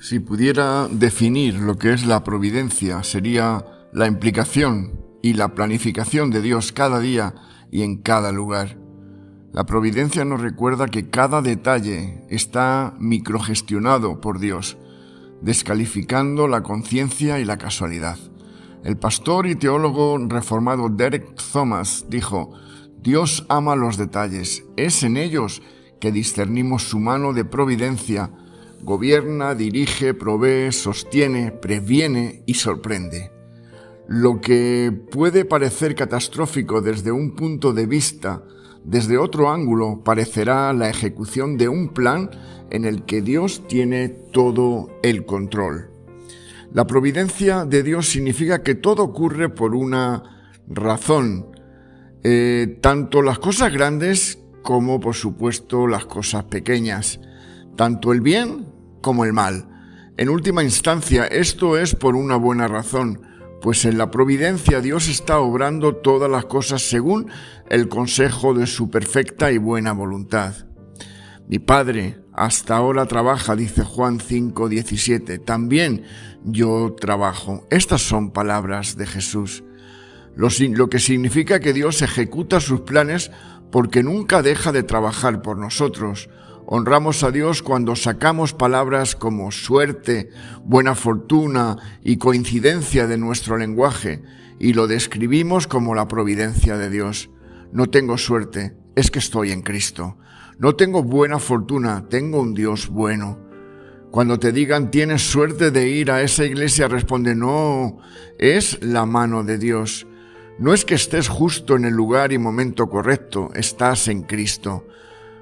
Si pudiera definir lo que es la providencia, sería la implicación y la planificación de Dios cada día y en cada lugar. La providencia nos recuerda que cada detalle está microgestionado por Dios, descalificando la conciencia y la casualidad. El pastor y teólogo reformado Derek Thomas dijo: Dios ama los detalles, es en ellos que discernimos su mano de providencia. Gobierna, dirige, provee, sostiene, previene y sorprende. Lo que puede parecer catastrófico desde un punto de vista, desde otro ángulo parecerá la ejecución de un plan en el que Dios tiene todo el control. La providencia de Dios significa que todo ocurre por una razón, tanto las cosas grandes como, por supuesto, las cosas pequeñas, tanto el bien como el mal. En última instancia, esto es por una buena razón, pues en la providencia Dios está obrando todas las cosas según el consejo de su perfecta y buena voluntad. Mi Padre hasta ahora trabaja, dice Juan 5:17. También yo trabajo. Estas son palabras de Jesús. Lo que significa que Dios ejecuta sus planes porque nunca deja de trabajar por nosotros. Honramos a Dios cuando sacamos palabras como suerte, buena fortuna y coincidencia de nuestro lenguaje y lo describimos como la providencia de Dios. No tengo suerte, es que estoy en Cristo. No tengo buena fortuna, tengo un Dios bueno. Cuando te digan tienes suerte de ir a esa iglesia, responde no, es la mano de Dios. No es que estés justo en el lugar y momento correcto, estás en Cristo.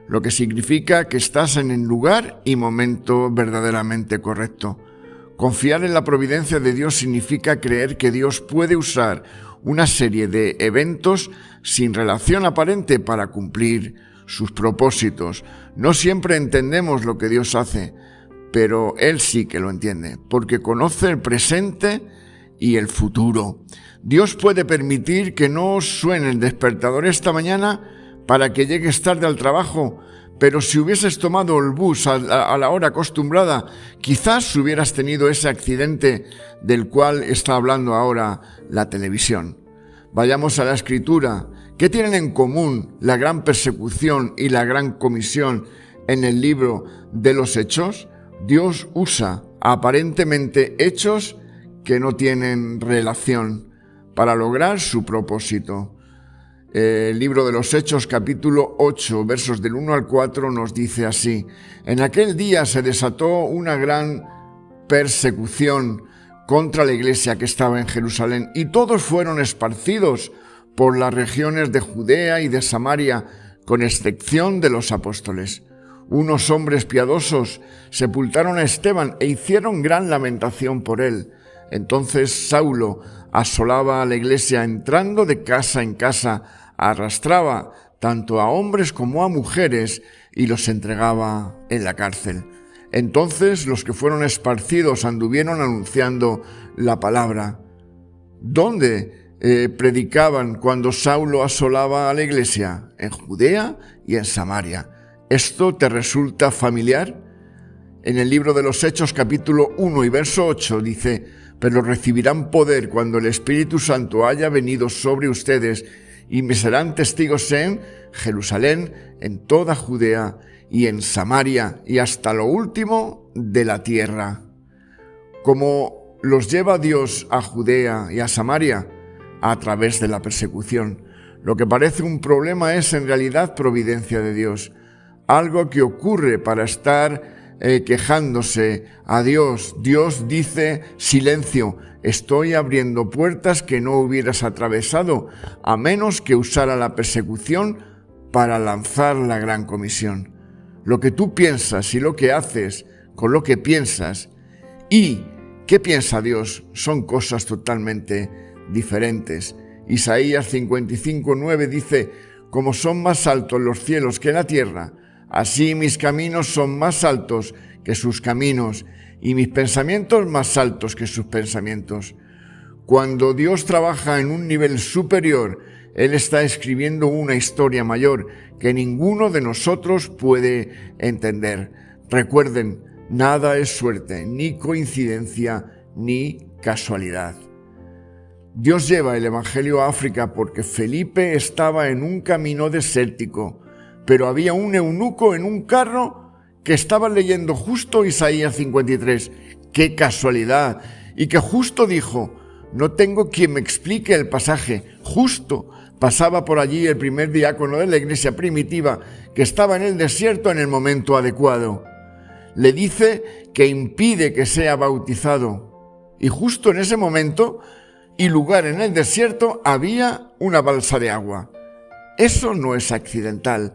Lo que significa que estás en el lugar y momento verdaderamente correcto. Confiar en la providencia de Dios significa creer que Dios puede usar una serie de eventos sin relación aparente para cumplir sus propósitos. No siempre entendemos lo que Dios hace, pero Él sí que lo entiende, porque conoce el presente y el futuro. Dios puede permitir que no suene el despertador esta mañana para que llegues tarde al trabajo, pero si hubieses tomado el bus a la hora acostumbrada, quizás hubieras tenido ese accidente del cual está hablando ahora la televisión. Vayamos a la Escritura. ¿Qué tienen en común la gran persecución y la gran comisión en el libro de los Hechos? Dios usa aparentemente hechos que no tienen relación para lograr su propósito. El libro de los Hechos, capítulo 8, versos del 1 al 4, nos dice así: En aquel día se desató una gran persecución contra la iglesia que estaba en Jerusalén, y todos fueron esparcidos por las regiones de Judea y de Samaria, con excepción de los apóstoles. Unos hombres piadosos sepultaron a Esteban e hicieron gran lamentación por él. Entonces Saulo asolaba a la iglesia, entrando de casa en casa, arrastraba tanto a hombres como a mujeres y los entregaba en la cárcel. Entonces los que fueron esparcidos anduvieron anunciando la palabra. ¿Dónde predicaban cuando Saulo asolaba a la iglesia? En Judea y en Samaria. ¿Esto te resulta familiar? En el libro de los Hechos, capítulo 1 y verso 8, dice: Pero recibirán poder cuando el Espíritu Santo haya venido sobre ustedes, y me serán testigos en Jerusalén, en toda Judea y en Samaria, y hasta lo último de la tierra. ¿Cómo los lleva Dios a Judea y a Samaria? A través de la persecución. Lo que parece un problema es en realidad providencia de Dios. Algo que ocurre para estar quejándose a Dios. Dios dice: silencio, estoy abriendo puertas que no hubieras atravesado, a menos que usara la persecución para lanzar la gran comisión. Lo que tú piensas y lo que haces con lo que piensas y qué piensa Dios son cosas totalmente diferentes. Isaías 55:9 dice: Como son más altos los cielos que la tierra, así mis caminos son más altos que sus caminos, y mis pensamientos más altos que sus pensamientos. Cuando Dios trabaja en un nivel superior, Él está escribiendo una historia mayor que ninguno de nosotros puede entender. Recuerden, Nada es suerte, ni coincidencia, ni casualidad. Dios lleva el Evangelio a África porque Felipe estaba en un camino desértico, pero había un eunuco en un carro que estaba leyendo justo Isaías 53. ¡Qué casualidad! Y que justo dijo: no tengo quien me explique el pasaje. Justo pasaba por allí el primer diácono de la iglesia primitiva que estaba en el desierto en el momento adecuado. Le dice que impide que sea bautizado. Y justo en ese momento y lugar en el desierto había una balsa de agua. Eso no es accidental,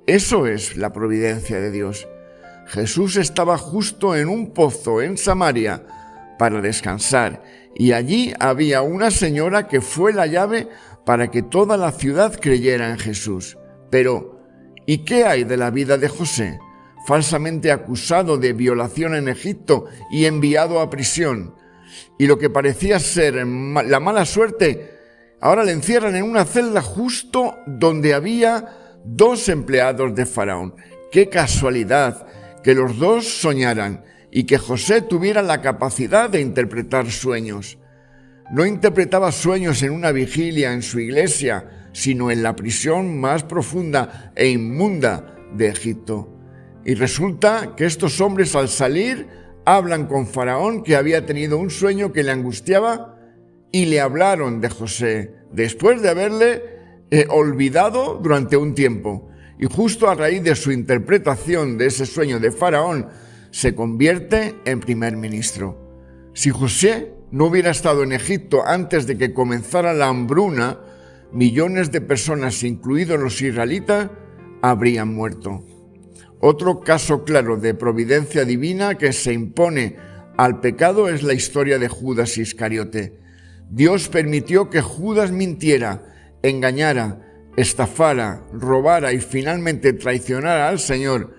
eso es la providencia de Dios. Jesús estaba justo en un pozo en Samaria para descansar, y allí había una señora que fue la llave para que toda la ciudad creyera en Jesús. Pero, ¿y qué hay de la vida de José, falsamente acusado de violación en Egipto y enviado a prisión? Y lo que parecía ser la mala suerte, ahora le encierran en una celda justo donde había 2 empleados de Faraón. ¡Qué casualidad que los 2 soñaran y que José tuviera la capacidad de interpretar sueños! No interpretaba sueños en una vigilia en su iglesia, sino en la prisión más profunda e inmunda de Egipto. Y resulta que estos hombres, al salir, hablan con Faraón, que había tenido un sueño que le angustiaba, y le hablaron de José, después de haberle olvidado durante un tiempo. Y justo a raíz de su interpretación de ese sueño de Faraón, se convierte en primer ministro. Si José no hubiera estado en Egipto antes de que comenzara la hambruna, millones de personas, incluidos los israelitas, habrían muerto. Otro caso claro de providencia divina que se impone al pecado es la historia de Judas Iscariote. Dios permitió que Judas mintiera, engañara, estafara, robara y finalmente traicionara al Señor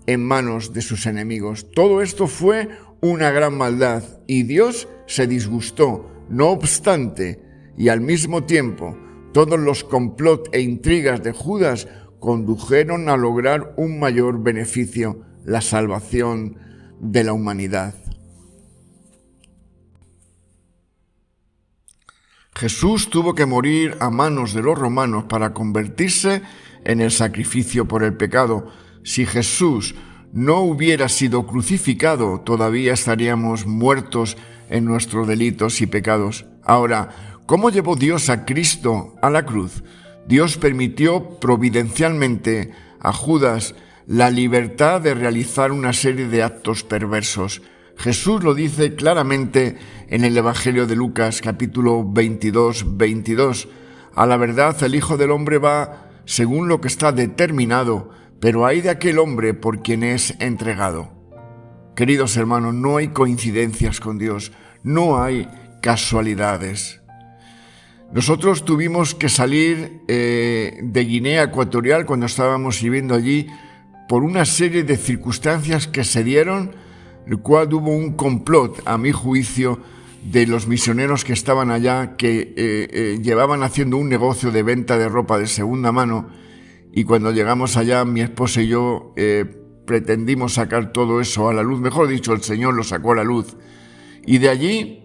en manos de sus enemigos. Todo esto fue una gran maldad y Dios se disgustó. No obstante, y al mismo tiempo, todos los complot e intrigas de Judas condujeron a lograr un mayor beneficio, la salvación de la humanidad. Jesús tuvo que morir a manos de los romanos para convertirse en el sacrificio por el pecado. Si Jesús no hubiera sido crucificado, todavía estaríamos muertos en nuestros delitos y pecados. Ahora, ¿cómo llevó Dios a Cristo a la cruz? Dios permitió providencialmente a Judas la libertad de realizar una serie de actos perversos. Jesús lo dice claramente en el Evangelio de Lucas, capítulo 22. A la verdad, el Hijo del Hombre va según lo que está determinado, pero hay de aquel hombre por quien es entregado. Queridos hermanos, no hay coincidencias con Dios, no hay casualidades. Nosotros tuvimos que salir de Guinea Ecuatorial cuando estábamos viviendo allí por una serie de circunstancias que se dieron, el cual hubo un complot, a mi juicio, de los misioneros que estaban allá, que llevaban haciendo un negocio de venta de ropa de segunda mano, y cuando llegamos allá, mi esposa y yo pretendimos sacar todo eso a la luz, mejor dicho, el Señor lo sacó a la luz, y de allí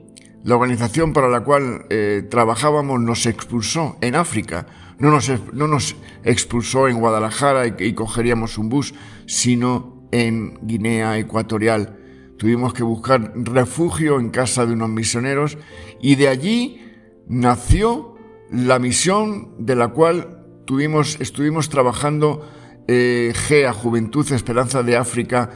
la organización para la cual trabajábamos nos expulsó en África. No nos expulsó en Guadalajara y cogeríamos un bus, sino en Guinea Ecuatorial. Tuvimos que buscar refugio en casa de unos misioneros y de allí nació la misión de la cual estuvimos trabajando GEA, Juventud Esperanza de África,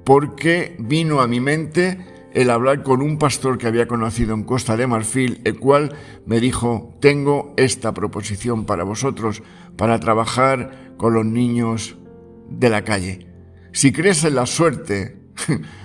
porque vino a mi mente el hablar con un pastor que había conocido en Costa de Marfil, el cual me dijo: tengo esta proposición para vosotros, para trabajar con los niños de la calle. Si crees en la suerte,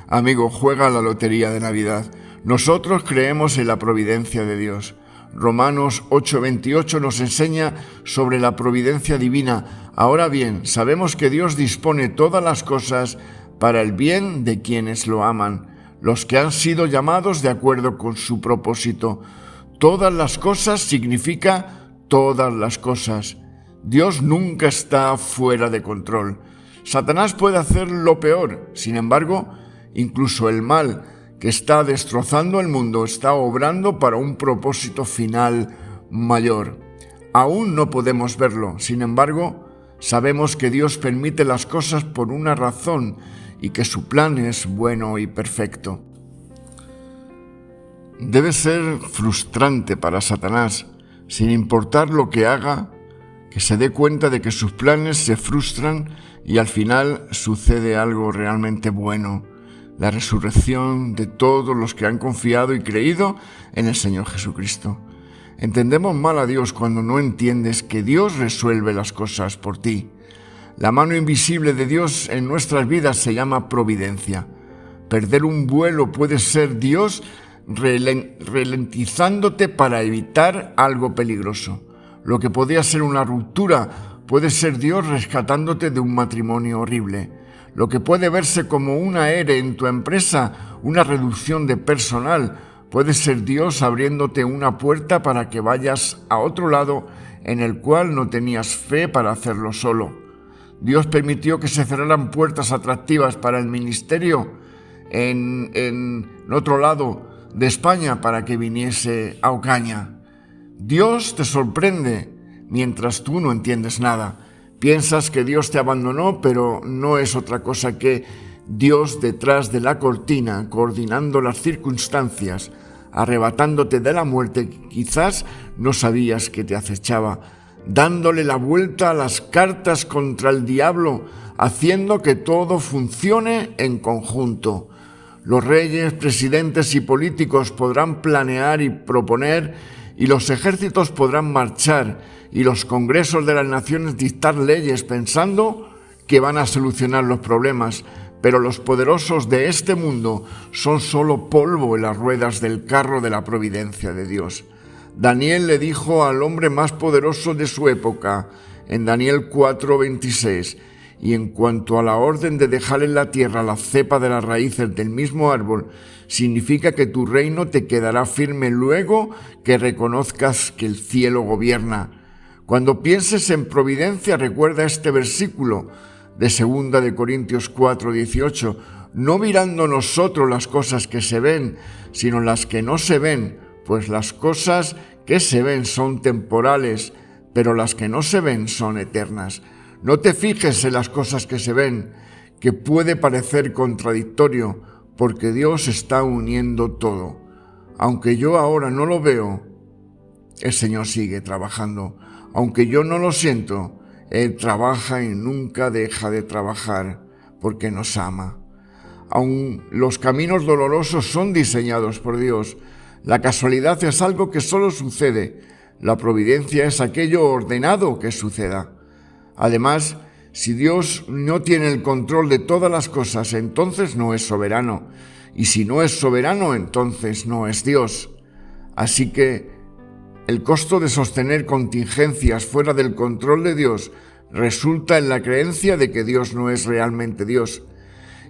amigo, juega la lotería de Navidad. Nosotros creemos en la providencia de Dios. Romanos 8:28 nos enseña sobre la providencia divina. Ahora bien, sabemos que Dios dispone todas las cosas para el bien de quienes lo aman, los que han sido llamados de acuerdo con su propósito. Todas las cosas significa todas las cosas. Dios nunca está fuera de control. Satanás puede hacer lo peor, sin embargo, Incluso el mal que está destrozando el mundo está obrando para un propósito final mayor. Aún no podemos verlo, sin embargo, sabemos que Dios permite las cosas por una razón y que su plan es bueno y perfecto. Debe ser frustrante para Satanás, sin importar lo que haga, que se dé cuenta de que sus planes se frustran y al final sucede algo realmente bueno, la resurrección de todos los que han confiado y creído en el Señor Jesucristo. Entendemos mal a Dios cuando no entiendes que Dios resuelve las cosas por ti. La mano invisible de Dios en nuestras vidas se llama providencia. Perder un vuelo puede ser Dios ralentizándote para evitar algo peligroso. Lo que podía ser una ruptura puede ser Dios rescatándote de un matrimonio horrible. Lo que puede verse como una ERE en tu empresa, una reducción de personal, puede ser Dios abriéndote una puerta para que vayas a otro lado en el cual no tenías fe para hacerlo solo. Dios permitió que se cerraran puertas atractivas para el ministerio en otro lado de España para que viniese a Ocaña. Dios te sorprende mientras tú no entiendes nada. Piensas que Dios te abandonó, pero no es otra cosa que Dios detrás de la cortina, coordinando las circunstancias, arrebatándote de la muerte que quizás no sabías que te acechaba, dándole la vuelta a las cartas contra el diablo, haciendo que todo funcione en conjunto. Los reyes, presidentes y políticos podrán planear y proponer, y los ejércitos podrán marchar, y los congresos de las naciones dictar leyes pensando que van a solucionar los problemas, pero los poderosos de este mundo son solo polvo en las ruedas del carro de la providencia de Dios. Daniel le dijo al hombre más poderoso de su época, en Daniel 4:26, y en cuanto a la orden de dejar en la tierra la cepa de las raíces del mismo árbol, significa que tu reino te quedará firme luego que reconozcas que el cielo gobierna. Cuando pienses en providencia, recuerda este versículo de 2 de Corintios 4:18, no mirando nosotros las cosas que se ven, sino las que no se ven, pues las cosas que se ven son temporales, pero las que no se ven son eternas. No te fijes en las cosas que se ven, que puede parecer contradictorio, porque Dios está uniendo todo. Aunque yo ahora no lo veo, el Señor sigue trabajando. Aunque yo no lo siento, Él trabaja y nunca deja de trabajar, porque nos ama. Aun los caminos dolorosos son diseñados por Dios. La casualidad es algo que solo sucede. La providencia es aquello ordenado que suceda. Además, si Dios no tiene el control de todas las cosas, entonces no es soberano. Y si no es soberano, entonces no es Dios. Así que el costo de sostener contingencias fuera del control de Dios resulta en la creencia de que Dios no es realmente Dios.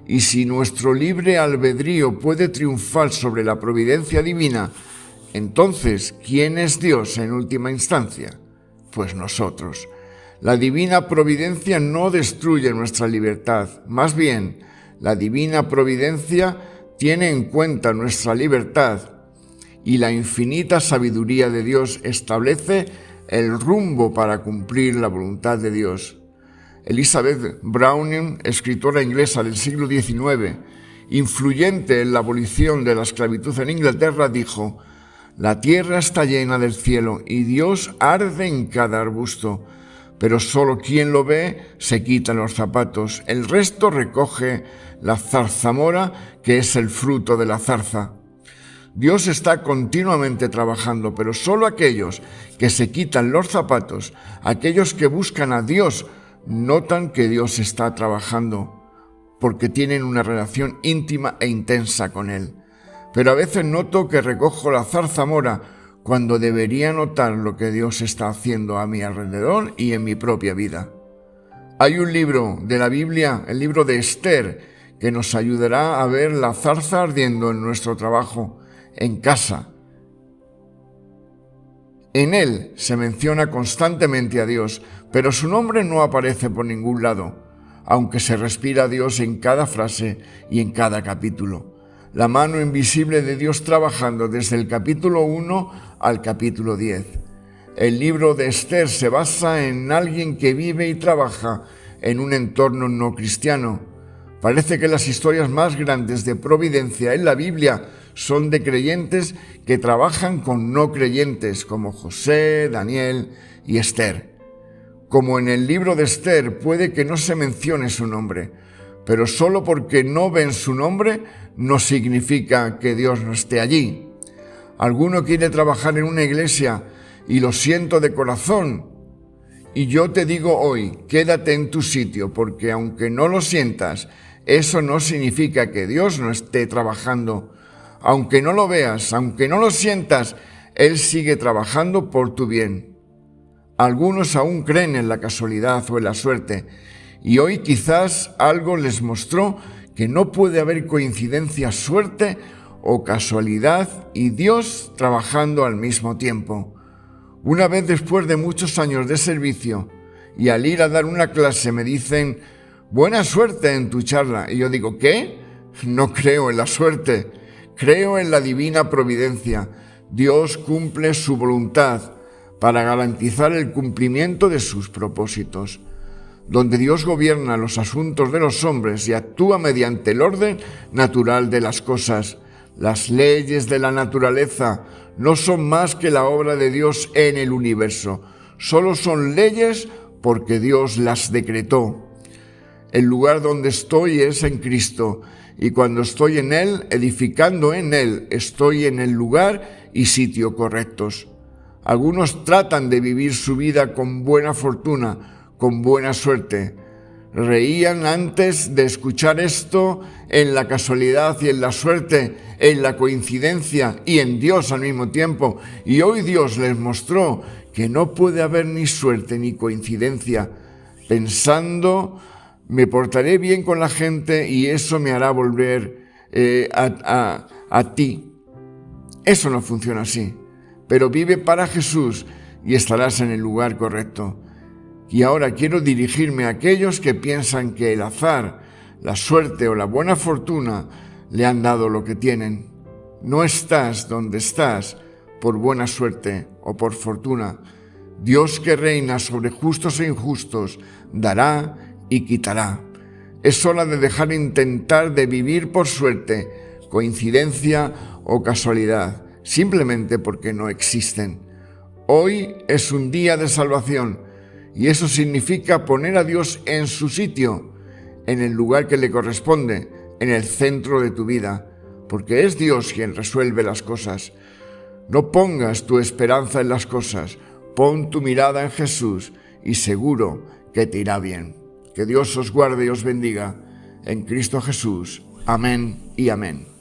Y si nuestro libre albedrío puede triunfar sobre la providencia divina, entonces, ¿quién es Dios en última instancia? Pues nosotros. La divina providencia no destruye nuestra libertad, más bien, la divina providencia tiene en cuenta nuestra libertad y la infinita sabiduría de Dios establece el rumbo para cumplir la voluntad de Dios. Elizabeth Browning, escritora inglesa del siglo XIX, influyente en la abolición de la esclavitud en Inglaterra, dijo: «La tierra está llena del cielo y Dios arde en cada arbusto, pero solo quien lo ve se quita los zapatos, el resto recoge la zarzamora, que es el fruto de la zarza». Dios está continuamente trabajando, pero solo aquellos que se quitan los zapatos, aquellos que buscan a Dios, notan que Dios está trabajando, porque tienen una relación íntima e intensa con Él. Pero a veces noto que recojo la zarzamora cuando debería notar lo que Dios está haciendo a mi alrededor y en mi propia vida. Hay un libro de la Biblia, el libro de Esther, que nos ayudará a ver la zarza ardiendo en nuestro trabajo, en casa. En él se menciona constantemente a Dios, pero su nombre no aparece por ningún lado. aunque se respira a Dios en cada frase y en cada capítulo. La mano invisible de Dios trabajando desde el capítulo 1 al capítulo 10. El libro de Esther se basa en alguien que vive y trabaja en un entorno no cristiano. Parece que las historias más grandes de providencia en la Biblia son de creyentes que trabajan con no creyentes, como José, Daniel y Esther. Como en el libro de Esther, puede que no se mencione su nombre, pero solo porque no ven su nombre no significa que Dios no esté allí. Alguno quiere trabajar en una iglesia y lo siento de corazón. Y yo te digo hoy, quédate en tu sitio, porque aunque no lo sientas, eso no significa que Dios no esté trabajando. Aunque no lo veas, aunque no lo sientas, Él sigue trabajando por tu bien. Algunos aún creen en la casualidad o en la suerte, y hoy quizás algo les mostró que no puede haber coincidencia, suerte o casualidad y Dios trabajando al mismo tiempo. Una vez después de muchos años de servicio y al ir a dar una clase me dicen, buena suerte en tu charla. Y yo digo, ¿qué? No creo en la suerte, creo en la divina providencia. Dios cumple su voluntad para garantizar el cumplimiento de sus propósitos. Donde Dios gobierna los asuntos de los hombres y actúa mediante el orden natural de las cosas. Las leyes de la naturaleza no son más que la obra de Dios en el universo. Solo son leyes porque Dios las decretó. El lugar donde estoy es en Cristo, y cuando estoy en Él, edificando en Él, estoy en el lugar y sitio correctos. Algunos tratan de vivir su vida con buena fortuna, con buena suerte. Reían antes de escuchar esto en la casualidad y en la suerte, en la coincidencia y en Dios al mismo tiempo. Y hoy Dios les mostró que no puede haber ni suerte ni coincidencia. Pensando, me portaré bien con la gente y eso me hará volver a ti. Eso no funciona así. Pero vive para Jesús y estarás en el lugar correcto. Y ahora quiero dirigirme a aquellos que piensan que el azar, la suerte o la buena fortuna le han dado lo que tienen. No estás donde estás por buena suerte o por fortuna. Dios que reina sobre justos e injustos dará y quitará. Es hora de dejar intentar de vivir por suerte, coincidencia o casualidad, simplemente porque no existen. Hoy es un día de salvación. Y eso significa poner a Dios en su sitio, en el lugar que le corresponde, en el centro de tu vida, porque es Dios quien resuelve las cosas. No pongas tu esperanza en las cosas, pon tu mirada en Jesús y seguro que te irá bien. Que Dios os guarde y os bendiga. En Cristo Jesús. Amén y amén.